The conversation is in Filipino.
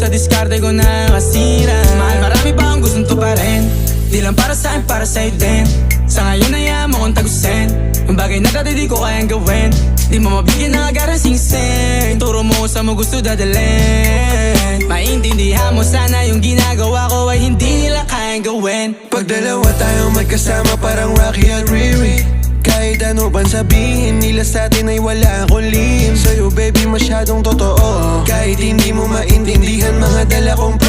sa diskarte ko na kasira. Mahal, marami pa ang gustong tuparin, di lang para sa'kin, para sa'yo din. Sa ngayon hayaan mo kong tagusin yung bagay na dati di ko kayang gawin. Di mo mabigyan ng agarang singsing, turo mo sa mo gusto dadalhin. Maintindihan mo sana yung ginagawa ko ay hindi nila kayang gawin. Pag dalawa tayong magkasama parang Rocky at Riri, kahit ano bang sabihin nila sa'tin ay wala akong lihim. Sa'yo baby masyadong totoo, kahit hindi mo maintindihan mga dala kong